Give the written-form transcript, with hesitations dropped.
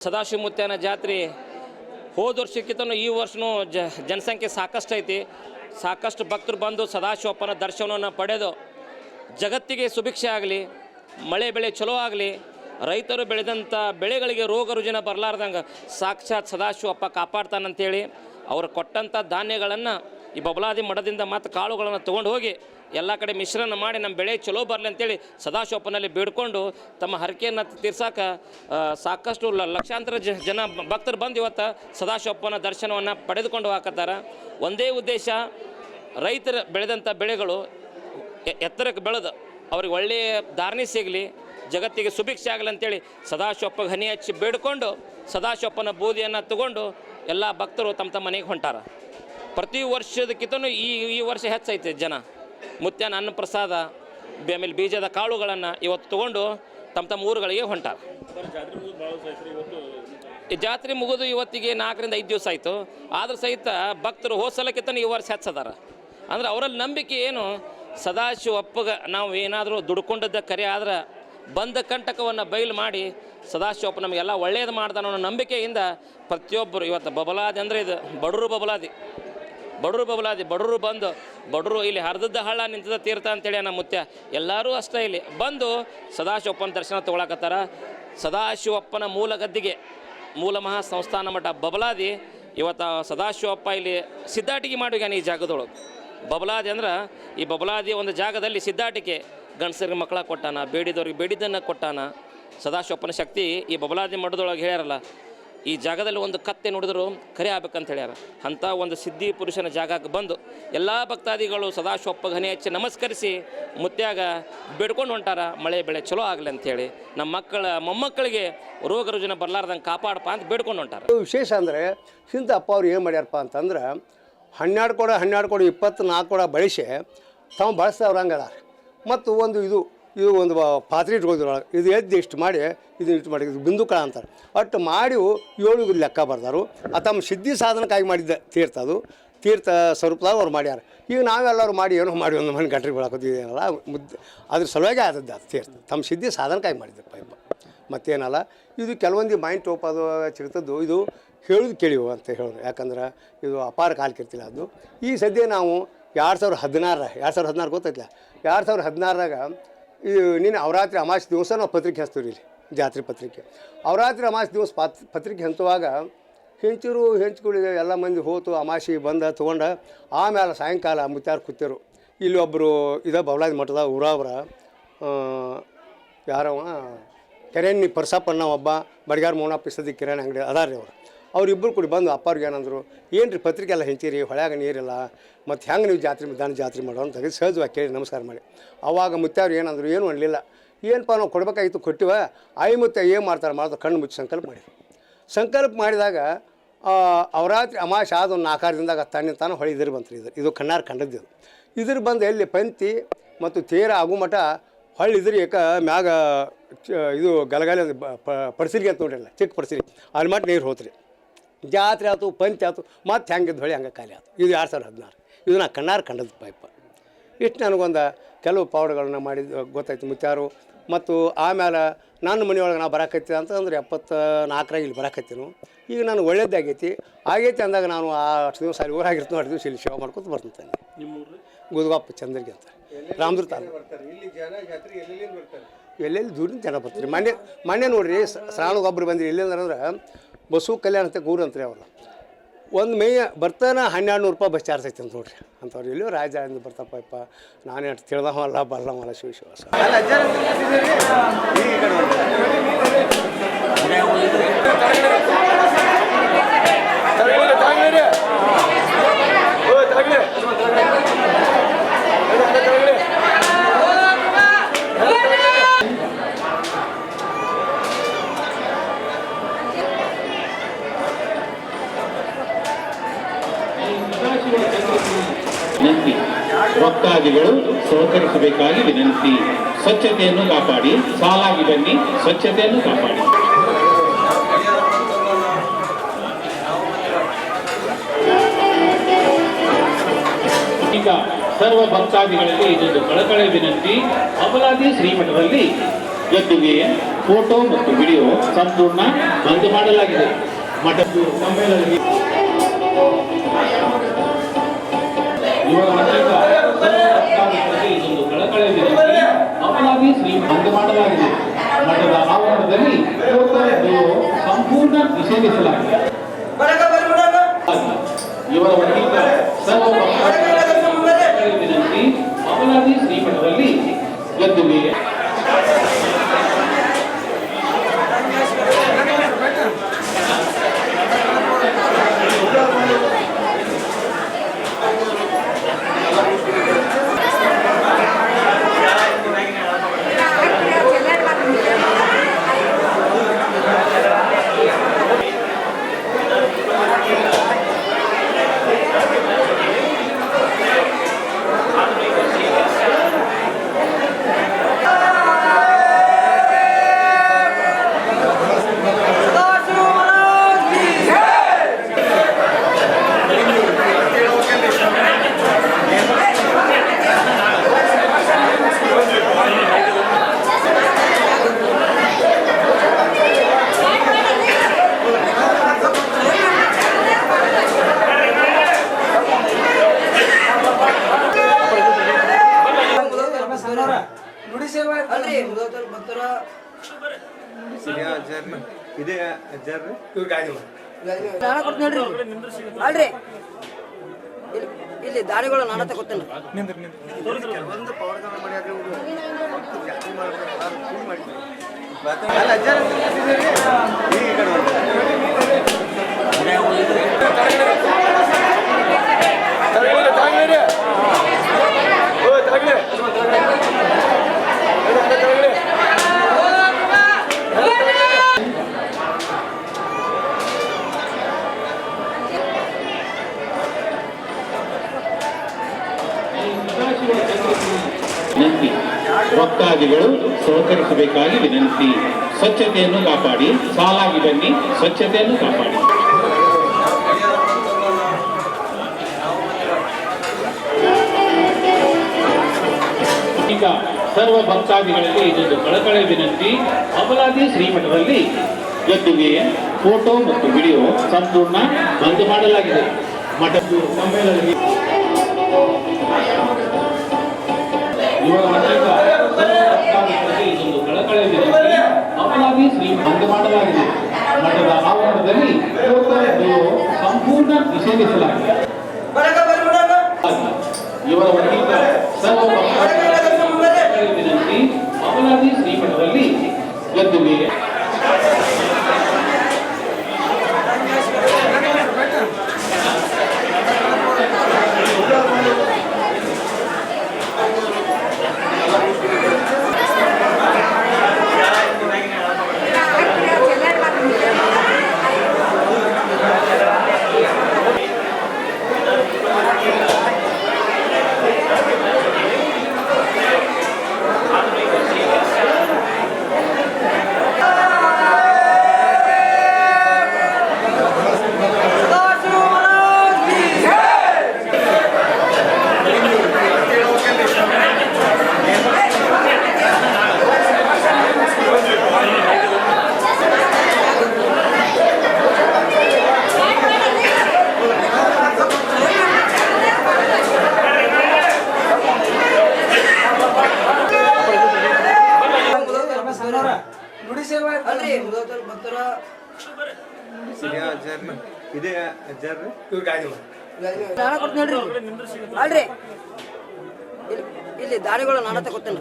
ಸದಾಶಿವಮೂರ್ತಿಯನ ಜಾತ್ರೆ ಹೋದ ವರ್ಷಕ್ಕಿಂತ ಈ ವರ್ಷವೂ ಜನಸಂಖ್ಯೆ ಸಾಕಷ್ಟು ಐತಿ. ಸಾಕಷ್ಟು ಭಕ್ತರು ಬಂದು ಸದಾಶಿವಪ್ಪನ ದರ್ಶನವನ್ನು ಪಡೆದು ಜಗತ್ತಿಗೆ ಸುಭಿಕ್ಷೆ ಆಗಲಿ, ಮಳೆ ಬೆಳೆ ಚಲೋ ಆಗಲಿ, ರೈತರು ಬೆಳೆದಂಥ ಬೆಳೆಗಳಿಗೆ ರೋಗ ರುಜಿನ ಬರಲಾರ್ದಂಗೆ ಸಾಕ್ಷಾತ್ ಸದಾಶಿವಪ್ಪ ಕಾಪಾಡ್ತಾನಂತೇಳಿ ಅವರು ಕೊಟ್ಟಂಥ ಧಾನ್ಯಗಳನ್ನು ಈ ಬಬಲಾದಿ ಮಠದಿಂದ ಮತ್ತು ಕಾಳುಗಳನ್ನು ತೊಗೊಂಡು ಹೋಗಿ ಎಲ್ಲ ಕಡೆ ಮಿಶ್ರಣ ಮಾಡಿ ನಮ್ಮ ಬೆಳೆ ಚಲೋ ಬರಲಿ ಅಂತೇಳಿ ಸದಾಶಿವಪ್ಪನಲ್ಲಿ ಬೇಡ್ಕೊಂಡು ತಮ್ಮ ಹರಕೆಯನ್ನು ತೀರ್ಸೋಕೆ ಸಾಕಷ್ಟು ಲಕ್ಷಾಂತರ ಜನ ಭಕ್ತರು ಬಂದು ಇವತ್ತು ಸದಾಶಿವಪ್ಪನ ದರ್ಶನವನ್ನು ಪಡೆದುಕೊಂಡು ಹಾಕತ್ತಾರೆ. ಒಂದೇ ಉದ್ದೇಶ, ರೈತರು ಬೆಳೆದಂಥ ಬೆಳೆಗಳು ಎತ್ತರಕ್ಕೆ ಬೆಳೆದು ಅವ್ರಿಗೆ ಒಳ್ಳೆಯ ಧಾರಣೆ ಸಿಗಲಿ, ಜಗತ್ತಿಗೆ ಸುಭಿಕ್ಷೆ ಆಗಲಿ ಅಂತೇಳಿ ಸದಾಶಿವಪ್ಪಗೆ ಹನಿ ಹಚ್ಚಿ ಬೇಡ್ಕೊಂಡು ಸದಾಶಿವಪ್ಪನ ಬೂದಿಯನ್ನು ತಗೊಂಡು ಎಲ್ಲ ಭಕ್ತರು ತಮ್ಮ ತಮ್ಮ ಮನೆಗೆ ಹೊಂಟಾರ. ಪ್ರತಿ ವರ್ಷದಕ್ಕಿಂತನೂ ಈ ವರ್ಷ ಹೆಚ್ಚೈತೆ ಜನ. ಮುತ್ಯಾನ ಅನ್ನ ಪ್ರಸಾದ ಆಮೇಲೆ ಬೀಜದ ಕಾಳುಗಳನ್ನು ಇವತ್ತು ತೊಗೊಂಡು ತಮ್ಮ ಊರುಗಳಿಗೆ ಹೊಂಟಾರ. ಈ ಜಾತ್ರೆ ಮುಗಿದು ಇವತ್ತಿಗೆ 4 ರಿಂದ 5 ದಿವಸ ಆಯಿತು. ಆದರೂ ಸಹಿತ ಭಕ್ತರು ಹೋಸಲಕ್ಕಿಂತ ಈ ವರ್ಷ ಹೆಚ್ಚದಾರ. ಅಂದ್ರೆ ಅವರಲ್ಲಿ ನಂಬಿಕೆ ಏನು, ಸದಾಶಿವಪ್ಪಗೆ ನಾವು ಏನಾದರೂ ದುಡ್ಕೊಂಡದ್ದ ಕರೆ ಆದ್ರೆ ಬಂದ ಕಂಟಕವನ್ನು ಬಯಲು ಮಾಡಿ ಸದಾಶಿವಪ್ಪ ನಮಗೆಲ್ಲ ಒಳ್ಳೆಯದು ಮಾಡ್ತಾನೆ ಅನ್ನೋ ನಂಬಿಕೆಯಿಂದ ಪ್ರತಿಯೊಬ್ಬರು ಇವತ್ತು ಬಬಲಾದಿ ಅಂದರೆ ಇದು ಬಡವರು ಬಡವರು ಬಂದು ಬಡವರು ಇಲ್ಲಿ ಹರಿದದ್ದ ಹಳ್ಳ ನಿಂತದ ತೀರ್ಥ ಅಂತೇಳಿ ನಮ್ಮ ಮುತ್ಯ ಎಲ್ಲರೂ ಅಷ್ಟೇ ಇಲ್ಲಿ ಬಂದು ಸದಾಶಿವಪ್ಪನ ದರ್ಶನ ತೊಗೊಳಕತ್ತಾರ. ಸದಾಶಿವಪ್ಪನ ಮೂಲ ಗದ್ದಿಗೆ ಮೂಲ ಮಹಾ ಸಂಸ್ಥಾನ ಮಠ ಬಬಲಾದಿ ಇವತ್ತು ಸದಾಶಿವಪ್ಪ ಇಲ್ಲಿ ಸಿದ್ಧಾಟಿಕೆ ಮಾಡುವಾನ ಈ ಜಾಗದೊಳಗೆ. ಬಬಲಾದಿ ಅಂದ್ರೆ ಈ ಬಬಲಾದಿ ಒಂದು ಜಾಗದಲ್ಲಿ ಸಿದ್ಧಾಟಿಕೆ ಗಂಡಸರಿಗೆ ಮಕ್ಕಳ ಕೊಟ್ಟಾನ, ಬೇಡಿದವ್ರಿಗೆ ಬೇಡಿದ್ದನ್ನು ಕೊಟ್ಟಾನ. ಸದಾಶಿವಪ್ಪನ ಶಕ್ತಿ ಈ ಬಬಲಾದಿ ಮಠದೊಳಗೆ ಹೇಳ್ಯಾರಲ್ಲ, ಈ ಜಾಗದಲ್ಲಿ ಒಂದು ಕತ್ತೆ ನೋಡಿದ್ರು ಕರೆ ಆಗ್ಬೇಕಂತ ಹೇಳ್ಯಾರ. ಅಂಥ ಒಂದು ಸಿದ್ಧಿ ಪುರುಷನ ಜಾಗಕ್ಕೆ ಬಂದು ಎಲ್ಲ ಭಕ್ತಾದಿಗಳು ಸದಾಶಿವಪ್ಪಗೆ ಹನಿ ಹಚ್ಚಿ ನಮಸ್ಕರಿಸಿ ಮುತ್ಯಾಗ ಬೇಡ್ಕೊಂಡು ಹೊಂಟಾರ, ಮಳೆ ಬೆಳೆ ಚಲೋ ಆಗಲಿ ಅಂಥೇಳಿ, ನಮ್ಮ ಮೊಮ್ಮಕ್ಕಳಿಗೆ ರೋಗ ರುಜಿನ ಬರಲಾರ್ದಂಗೆ ಕಾಪಾಡಪ್ಪ ಅಂತ ಬೇಡ್ಕೊಂಡು ಹೊಂಟಾರ. ವಿಶೇಷ ಅಂದರೆ ಹಿಂದೆ ಅಪ್ಪ ಅವ್ರು ಏನು ಮಾಡ್ಯಾರಪ್ಪ ಅಂತಂದ್ರೆ 12 ಕೊಡ 24 ಕೊಡ ಬಳಸಿ ತಾವು ಬಳಸ್ದವ್ರು ಹಂಗದ. ಮತ್ತು ಇದು ಒಂದು ಪಾತ್ರೆ ಇಟ್ಕೊಳ್ದ್ರೊಳಗೆ ಇದು ಎದ್ದು ಇಷ್ಟು ಮಾಡಿ ಇದನ್ನ ಇಟ್ಟು ಮಾಡಿ ಇದು ಬಿಂದು ಕಳ ಅಂತಾರೆ. ಅಷ್ಟು ಮಾಡಿ 7 ಲೆಕ್ಕ ಬರ್ದಾರು. ತಮ್ಮ ಸಿದ್ಧಿ ಸಾಧನಕ್ಕಾಗಿ ಮಾಡಿದ್ದ ತೀರ್ಥ ಸ್ವರೂಪದಾಗ ಅವ್ರು ಮಾಡ್ಯಾರ. ಈಗ ನಾವೆಲ್ಲರೂ ಮಾಡಿ ಏನೋ ಮಾಡಿ ಒಂದು ಮನೆ ಗಂಟ್ರಿಗೆ ಬೆಳಕೋದಿದೆಯಲ್ಲ ಮುದ್ದೆ ಅದ್ರ ಸಲುವಾಗಿ ಆದದ್ದು ಅದು ತೀರ್ಥ ತಮ್ಮ ಸಿದ್ಧಿ ಸಾಧನಕ್ಕಾಗಿ ಮಾಡಿದ್ದೆ ಪೈಪ, ಮತ್ತೇನಲ್ಲ. ಇದು ಕೆಲವೊಂದು ಮೈಂಡ್ ಟೋಪ್ ಅದು ಚಿರ್ತದ್ದು, ಇದು ಹೇಳೋದು ಕೇಳಿವು ಅಂತ ಹೇಳೋದು. ಯಾಕಂದ್ರೆ ಇದು ಅಪಾರ ಕಾಲಕ್ಕಿರ್ತಿಲ್ಲ ಅದು. ಈ ಸದ್ಯ ನಾವು 2016 ಗೊತ್ತೈತಿಲ್ಲ, 2016ರಾಗ ಈ ನೀನು ಅವರಾತ್ರಿ ಅಮಾವಾಸ್ಯೆ ದಿವಸ ನಾವು ಪತ್ರಿಕೆ ಹಚ್ತೀವಿ ಇಲ್ಲಿ, ಜಾತ್ರೆ ಪತ್ರಿಕೆ. ಅವರಾತ್ರಿ ಅಮಾವಾಸ್ಯೆ ದಿವಸ ಪತ್ರಿಕೆ ಹಂಚುವಾಗ ಹೆಂಚ್ಕೊಳ್ಳಿದೆ ಎಲ್ಲ ಮಂದಿ ಹೋತು, ಅಮಾವಾಸ್ಯೆ ಬಂದ ತೊಗೊಂಡು ಆಮೇಲೆ ಸಾಯಂಕಾಲ ಮುತ್ಯಾರು ಕೂತಿರು. ಇಲ್ಲಿ ಒಬ್ಬರು ಬಬಲಾದಿ ಮಠದ ಊರವ್ರ ಯಾರವ ಕೆರೆಣ್ಣಿ ಪರ್ಸಪ್ಪಣ್ಣ, ಒಬ್ಬ ಬಡಿಗಾರ ಮೋನಪ್ಪ ಸದ್ಯ ಕಿರಾಣಿ ಅಂಗಡಿ ಅದಾರ್ರಿ ಅವ್ರಿಬ್ಬರು ಕೂಡಿ ಬಂದು ಅಪ್ಪವ್ರಿಗೆ ಏನಂದ್ರು, ಏನು ರೀ ಪತ್ರಿಕೆ ಎಲ್ಲ ಹೆಂಚಿರಿ, ಹೊಳ್ಯಾಗ ನೀರಿಲ್ಲ, ಮತ್ತು ಹೆಂಗೆ ನೀವು ಜಾತ್ರೆ ಮಾಡೋ ಅಂತ ತೆಗೆದು ಸಹಜವಾಗಿ ಕೇಳಿ ನಮಸ್ಕಾರ ಮಾಡಿ. ಅವಾಗ ಮುತ್ಯಾವ್ರು ಏನಂದ್ರು, ಏನು ಅನ್ನಲಿಲ್ಲ. ಏನಪ್ಪ ನಾವು ಕೊಡ್ಬೇಕಾಗಿತ್ತು ಕೊಟ್ಟಿವ. ಮುತ್ಯ ಏನು ಮಾಡ್ತಾರೆ ಕಣ್ಣು ಮುಚ್ಚಿ ಸಂಕಲ್ಪ ಮಾಡಿದಾಗ ಅವರಾತ್ರಿ ಅಮಾವಾಸ್ಯೆ ಆದ ಒಂದು 4 ದಿನದಾಗ ತಾನು ಹೊಳೆ ಇದ್ರ ಬಂತು. ಇದು ಕಣ್ಣಾರು ಕಂಡದ್ದು. ಇದ್ರ ಬಂದು ಎಲ್ಲಿ ಪಂತಿ ಮತ್ತು ತೇರ ಆಗು ಮಠ ಹೊಳ್ಳಿ ಇದ್ರಿ ಮ್ಯಾಗ ಇದು ಗಲಗಲೆ ಪಡ್ಸಿರಿಗೆ ಅಂತ ನೋಡಿರಲ್ಲ, ಚಿಕ್ಕ ಪಡ್ಸಿರಿ ಅಲ್ಲಿ ಮಟ್ಟ ನೀರು ಹೋತ್ರಿ. ಜಾತ್ರೆ ಆಯ್ತು, ಪಂಚ ಆಯ್ತು, ಮತ್ತು ಹೆಂಗಿದ್ದು ಹೊಳೆ ಹಂಗೆ ಖಾಲಿ ಆಯ್ತು. ಇದು 2016. ಇದು ನಾ ಕಣ್ಣಾರು ಕಂಡದ್ದು ಪೈಪ. ಇಷ್ಟು ನನಗೊಂದು ಕೆಲವು ಪಾವಡಗಳನ್ನ ಮಾಡಿದ್ದು ಗೊತ್ತಾಯ್ತು ಮುತ್ಯಾರು. ಮತ್ತು ಆಮೇಲೆ ನನ್ನ ಮನೆಯೊಳಗೆ ನಾವು ಬರಾಕತ್ತಿ ಅಂತಂದ್ರೆ 74ರಾಗ ಇಲ್ಲಿ ಬರಾಕತ್ತೀನು. ಈಗ ನಾನು ಒಳ್ಳೇದಾಗೈತಿ ಅಂದಾಗ ನಾನು ಅಷ್ಟು ದಿವಸ ಅಲ್ಲಿ ಊರಾಗಿರ್ತೀನಿ, 2 ದಿವಸ ಇಲ್ಲಿ ಸೇವೆ ಮಾಡ್ಕೊತ ಬರ್ತೀನಿ. ಗುದ್ಗಪ್ಪ ಚಂದ್ರಿಗೆ ಅಂತ ರಾಮದುರ್ಗ ತಾಲೂಕು. ಎಲ್ಲೆಲ್ಲಿ ದೂರಿಂದ ಜನ ಬರ್ತಾರೆ. ಮೊನ್ನೆ ನೋಡ್ರಿ ಶ್ರಾವಣ ಒಬ್ಬರು ಬಂದಿರಿ. ಎಲ್ಲಿಂದ್ರೆ ಬಸ್ಸು ಕಲ್ಯಾಣ ಅಂತ ಊರು ಅಂತಾರೆ. ಅವರು ಒಂದು ಮೇ ಬರ್ತಾನೆ 1200 ರೂಪಾಯಿ ಬಸ್ ಚಾರ್ಜ್ ಐತೆ ಅಂತ ನೋಡ್ರಿ ಅಂಥವ್ರು. ಎಲ್ಲೋ ರಾಜದಿಂದ ಬರ್ತಾರಪ್ಪ, ನಾನೇ ಅಷ್ಟು ತಿಳಿದವಲ್ಲ ಬರಲವಲ್ಲ ಶಿವಶ್ವಾಸ. ವಿನಂತಿ, ಭಕ್ತಾದಿಗಳು ಸಹಕರಿಸಬೇಕಾಗಿ ವಿನಂತಿ. ಸ್ವಚ್ಛತೆಯನ್ನು ಕಾಪಾಡಿ, ಸಾಲಾಗಿ ಬನ್ನಿ, ಸ್ವಚ್ಛತೆಯನ್ನು ಕಾಪಾಡಿ. ಈಗ ಸರ್ವ ಭಕ್ತಾದಿಗಳಲ್ಲಿ ಇದೊಂದು ಕಳಕಳಿ ವಿನಂತಿ. ಬಬಲಾದಿ ಶ್ರೀಮಠದಲ್ಲಿ ಗದ್ದುಗೆ ಫೋಟೋ ಮತ್ತು ವಿಡಿಯೋ ಸಂಪೂರ್ಣ ಬಂದ್ ಮಾಡಲಾಗಿದೆ. ಮಠದ ಸಮ್ಮೇಳನದಲ್ಲಿ ಇವರ ಮಠದ ಇದೊಂದು ಕಳಕಳಿ ವಿನಂತಿ. ಅಪರಾಧಿ ಶ್ರೀ ಬಂದ್ ಮಾಡಲಾಗಿದೆ. ಮಠದ ಆವರಣದಲ್ಲಿ ಫೋಟೋ ವಿಡಿಯೋ ಸಂಪೂರ್ಣ ನಿಷೇಧಿಸಲಾಗಿದೆ. ಇವರ ವತಿಯಿಂದ ಸರ್ವ ವಿನಂತಿ. ಅಪರಾಧಿ ಶ್ರೀಮಠದಲ್ಲಿ ಗದ್ದುಗೆ ಅಲ್ರಿ ಇಲ್ಲಿ ದಾರಿಗಳು ನಾನು ತಗೋತೇನೆ. ವಿನಂತಿ. ಭಕ್ತಾದಿಗಳು ಸಹಕರಿಸಬೇಕಾಗಿ ವಿನಂತಿ. ಸ್ವಚ್ಛತೆಯನ್ನು ಕಾಪಾಡಿ, ಸಾಲಾಗಿ ಬನ್ನಿ, ಸ್ವಚ್ಛತೆಯನ್ನು ಕಾಪಾಡಿ. ಈಗ ಸರ್ವ ಭಕ್ತಾದಿಗಳಲ್ಲಿ ಇದೊಂದು ಕಳಕಳಿ ವಿನಂತಿ. ಅಪರಾಧಿ ಶ್ರೀಮಠದಲ್ಲಿ ಗದ್ದುಗೆ ಫೋಟೋ ಮತ್ತು ವಿಡಿಯೋ ಸಂಪೂರ್ಣ ಬಂದ್ ಮಾಡಲಾಗಿದೆ. ಮಠದ ಸಮ್ಮೇಳನದಲ್ಲಿ ಇವರ ಮಠದ ಇದೊಂದು ಕಳಕಳಿ ವಿನಂತಿ. ಅಪರಾಧಿ ಶ್ರೀ ಬಂದ್ ಮಾಡಲಾಗಿದೆ. ಮಠದ ಆವರಣದಲ್ಲಿ ಫೋಟೋ ವಿಡಿಯೋ ಸಂಪೂರ್ಣ ನಿಷೇಧಿಸಲಾಗಿದೆ. ಇವರ ವತಿಯಿಂದ ಸರ್ವ ವಿನಂತಿ. ಅಪರಾಧಿ ಶ್ರೀಮಠದಲ್ಲಿ ಗದ್ದುಗೆ ಅಲ್ರಿ ಭಕ್ತರ ನಾನು ಕೊಡ್ತೀನಿ ಅಲ್ರಿ ಇಲ್ಲಿ ದಾರಿಗಳು ನಾನು ತಗೋತೇನೆ.